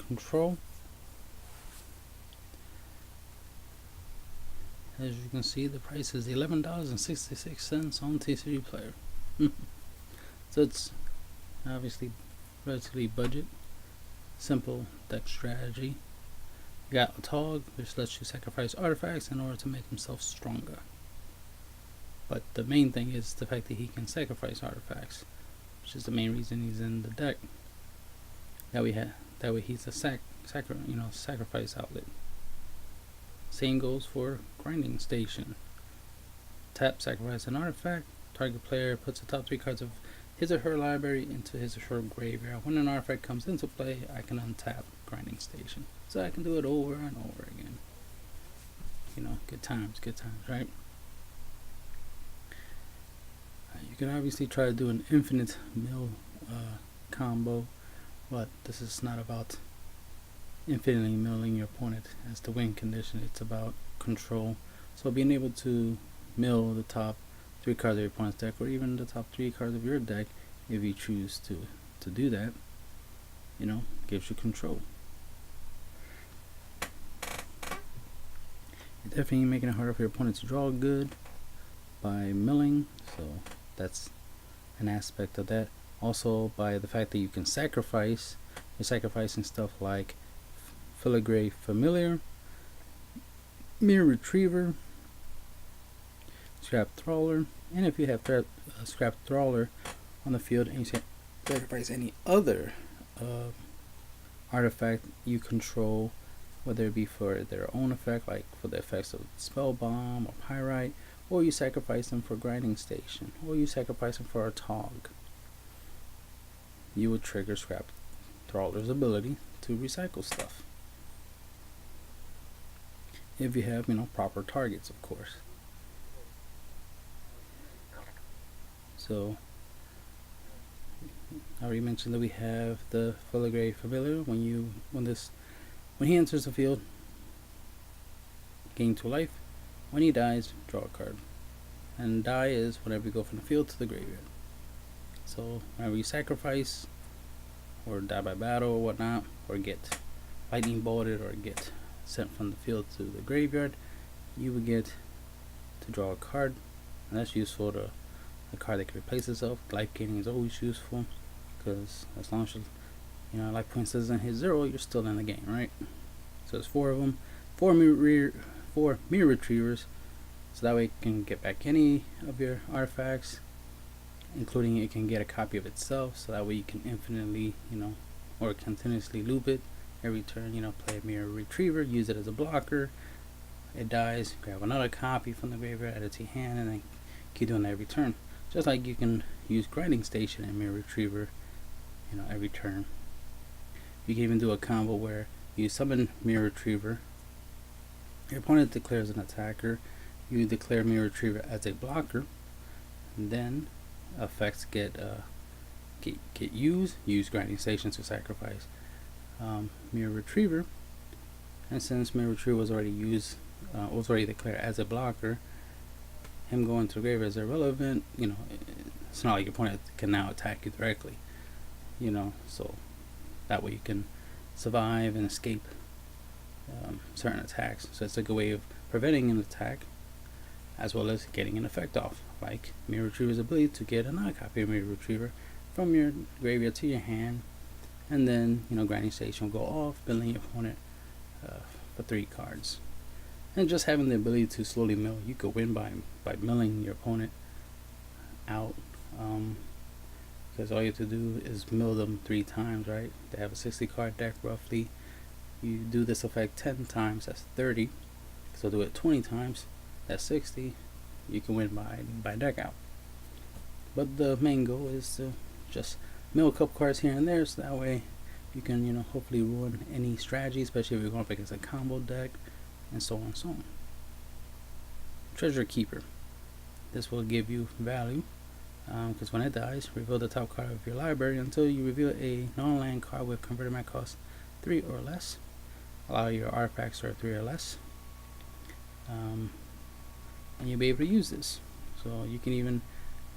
control. As you can see, the price is $11.66 on TCG Player. So it's obviously relatively budget, simple deck strategy. You got ATOG, which lets you sacrifice artifacts in order to make himself stronger. But the main thing is the fact that he can sacrifice artifacts, which is the main reason he's in the deck. That way he's a sacrifice outlet. Same goes for Grinding Station. Tap, sacrifice an artifact. Target player puts the top 3 cards of his or her library into his or her graveyard. When an artifact comes into play, I can untap Grinding Station. So I can do it over and over again. You know, good times, right? You can obviously try to do an infinite mill combo, but this is not about infinitely milling your opponent as the win condition. It's about control. So being able to mill the top 3 cards of your opponent's deck, or even the top 3 cards of your deck, if you choose to do that, you know, gives you control. You're definitely making it harder for your opponent to draw good by milling, so that's an aspect of that. Also, by the fact that you can sacrifice, you're sacrificing stuff like Filigree Familiar, Mirror Retriever, Scrap Trawler, and if you have Scrap Trawler on the field and you sacrifice any other artifact you control, whether it be for their own effect, like for the effects of Spell Bomb or Pyrite, or you sacrifice them for Grinding Station, or you sacrifice them for a ATOG, you would trigger Scrap Trawler's ability to recycle stuff. If you have, you know, proper targets, of course. So I already mentioned that we have the Filigree Familiar. When he enters the field, gain 2 life. When he dies, draw a card. And die is whenever you go from the field to the graveyard. So whenever you sacrifice, or die by battle or whatnot, or get lightning bolted, or get sent from the field to the graveyard, you would get to draw a card, and that's useful to a card that can replace itself. Life gaining is always useful, because as long as you know life points doesn't hit 0, you're still in the game, right? So there's 4 of them, 4 mirror retrievers, so that way it can get back any of your artifacts, including it can get a copy of itself, so that way you can infinitely, you know, or continuously loop it every turn. You know, play a mirror retriever, use it as a blocker, it dies, grab another copy from the graveyard, add it to your hand, and then keep doing that every turn. Just like you can use Grinding Station and mirror retriever, you know, every turn. You can even do a combo where you summon mirror retriever, your opponent declares an attacker, you declare mirror retriever as a blocker, and then effects get used. Use Grinding Station to sacrifice mirror retriever, and since mirror retriever was already declared as a blocker, him going to the graveyard is irrelevant. You know, it's not like your opponent can now attack you directly, you know, so that way you can survive and escape certain attacks. So it's a good way of preventing an attack as well as getting an effect off, like mirror retriever's ability to get another copy of mirror retriever from your graveyard to your hand, and then, you know, Grinding Station will go off, building your opponent for 3 cards. And just having the ability to slowly mill, you could win by milling your opponent out, because all you have to do is mill them 3 times, right? They have a 60 card deck roughly. You do this effect 10 times, that's 30. So do it 20 times, that's 60. You can win by deck out. But the main goal is to just mill a couple cards here and there, so that way you can, you know, hopefully ruin any strategy, especially if you're going up against a combo deck, and so on and so on. Treasure Keeper. This will give you value, because when it dies, reveal the top card of your library until you reveal a non-land card with converted mana cost 3 or less. Allow your artifacts to 3 or less, and you'll be able to use this. So you can even,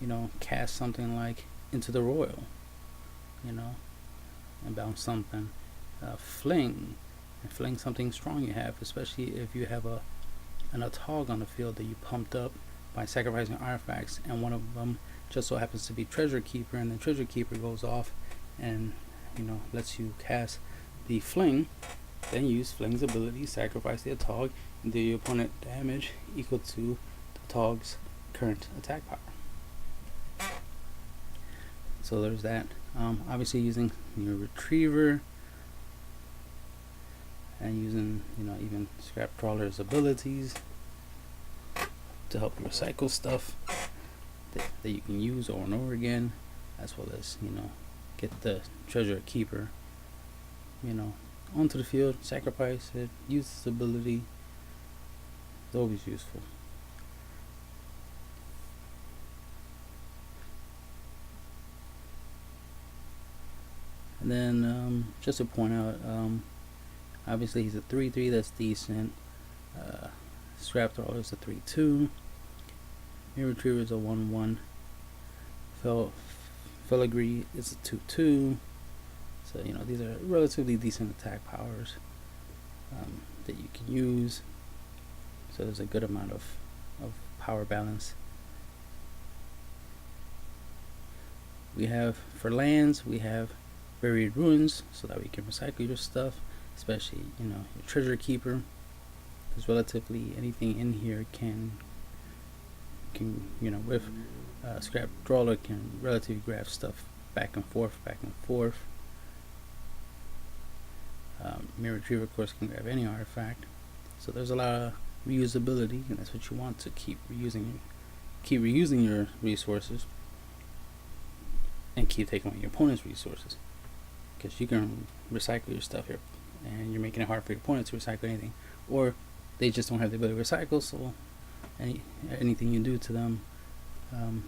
you know, cast something like Into the Royal, you know, and bounce something, Fling, and Fling something strong you have, especially if you have an ATOG on the field that you pumped up by sacrificing artifacts, and one of them just so happens to be Treasure Keeper, and the Treasure Keeper goes off and lets you cast the Fling. Then use Fling's ability, sacrifice the ATOG, and do your opponent damage equal to the ATOG's current attack power. So there's that. Obviously using your Retriever and using even Scrap Trawler's abilities to help you recycle stuff that you can use over and over again, as well as get the Treasure Keeper onto the field, sacrifice it, use its ability. It's always useful. And then just to point out, obviously he's a 3/3, that's decent. Scrap Trawler is a 3/2. Your Retriever is a 1/1. Filigree is a 2/2. So these are relatively decent attack powers that you can use. So there's a good amount of power balance. We have, for lands, we have Buried Ruins, so that we can recycle your stuff, especially your Treasure Keeper. There's relatively anything in here can with Scrap Trawler can relatively grab stuff back and forth. Mirror Retriever, of course, can grab any artifact. So there's a lot of reusability, and that's what you want, to keep reusing your resources and keep taking away your opponent's resources, because you can recycle your stuff here and you're making it hard for your opponent to recycle anything, or they just don't have the ability to recycle, so anything you do to them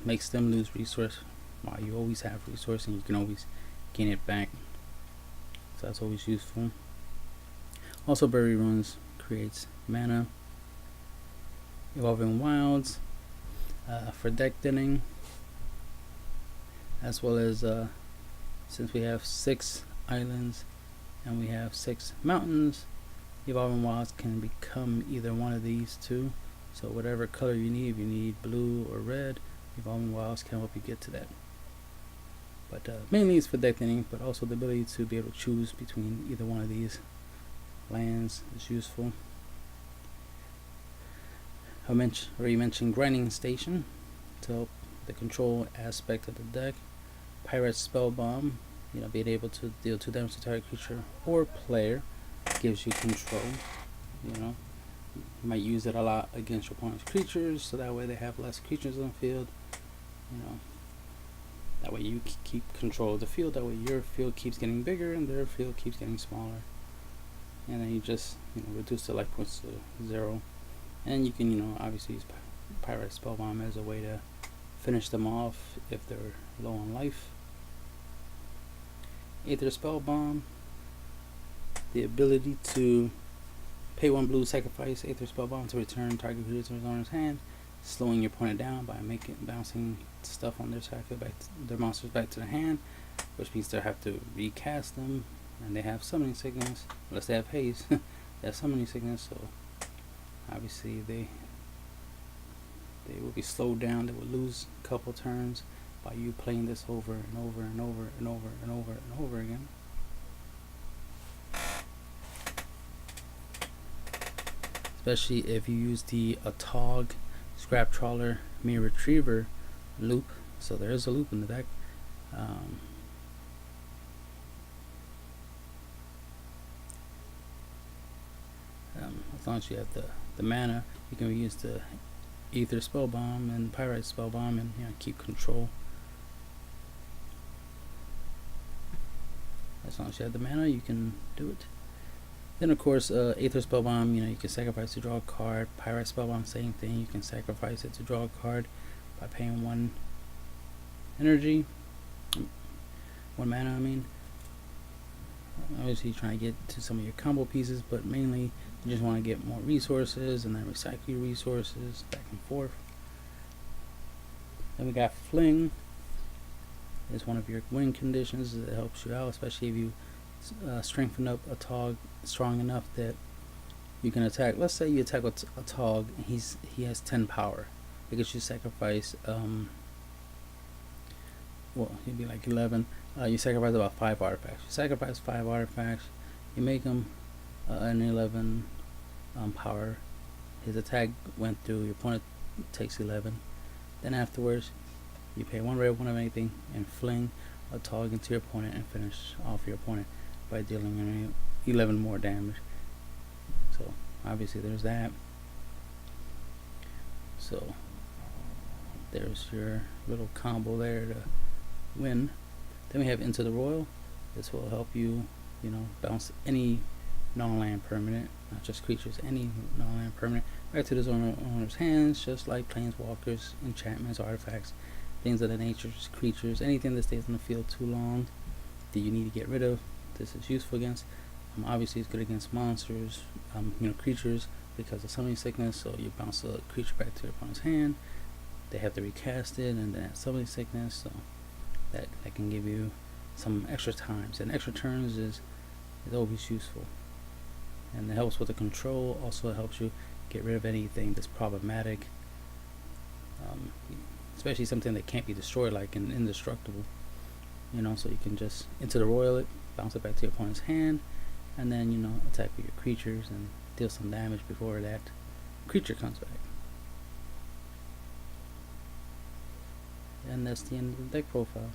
makes them lose resource, while you always have resource and you can always gain it back. So that's always useful. Also, Buried Ruins creates mana. Evolving Wilds for deck thinning, as well as since we have 6 islands and we have 6 mountains, Evolving Wilds can become either one of these two. So whatever color you need, if you need blue or red, Evolving Wilds can help you get to that. But mainly it's for deck thinning, but also the ability to be able to choose between either one of these lands is useful. I already mentioned Grinding Station to help the control aspect of the deck. Pirate Spellbomb, being able to deal 2 damage to target creature or player, gives you control. You might use it a lot against your opponent's creatures, so that way they have less creatures on the field. That way you keep control of the field. That way your field keeps getting bigger and their field keeps getting smaller. And then you just reduce the life points to 0. And you can obviously use Pirate Spellbomb as a way to finish them off if they're low on life. Aether Spellbomb, the ability to pay 1 blue, sacrifice Aether Spellbomb to return target creature to his owner's hand, slowing your opponent down by bouncing stuff on their side field their monsters back to the hand, which means they have to recast them, and they have summoning sickness, unless they have haste. They have summoning sickness, so obviously they will be slowed down. They will lose a couple turns by you playing this over and over and over and over and over and over again. Especially if you use the ATOG, Scrap Trawler, Mirror Retriever loop. So there is a loop in the deck. As long as you have the mana, you can use the Aether Spellbomb and Pirate Spellbomb and keep control. As long as you have the mana, you can do it. Then of course, Aether Spellbomb, you can sacrifice to draw a card. Pirate Spellbomb, same thing. You can sacrifice it to draw a card by paying 1 energy, 1 mana. I mean, obviously trying to get to some of your combo pieces, but mainly you just want to get more resources and then recycle your resources back and forth. Then we got Fling. It's one of your win conditions that helps you out, especially if you strengthen up a ATOG strong enough that you can attack. Let's say you attack with a ATOG and he has 10 power. I guess you sacrifice well, he'd be like 11. You sacrifice about 5 artifacts. You sacrifice 5 artifacts. You make him an 11 power. His attack went through. Your opponent takes 11. Then afterwards, you pay 1 red, 1 of anything, and fling a ATOG into your opponent and finish off your opponent by dealing 11 more damage. So obviously there's that. So there's your little combo there to win. Then we have Into the Royal. This will help you, bounce any non-land permanent, not just creatures, any non-land permanent back to the owner's hands, just like planeswalkers, enchantments, artifacts, things of the nature, creatures, anything that stays on the field too long that you need to get rid of. This is useful against. Obviously, it's good against monsters, creatures, because of summoning sickness. So you bounce a creature back to your opponent's hand. They have to recast it, and then have summoning sickness. So that can give you some extra times, and extra turns is always useful. And it helps with the control. Also, it helps you get rid of anything that's problematic, especially something that can't be destroyed, like an indestructible. So you can just Into the Royal it, bounce it back to your opponent's hand, and then attack with your creatures and deal some damage before that creature comes back. And that's the end of the deck profile.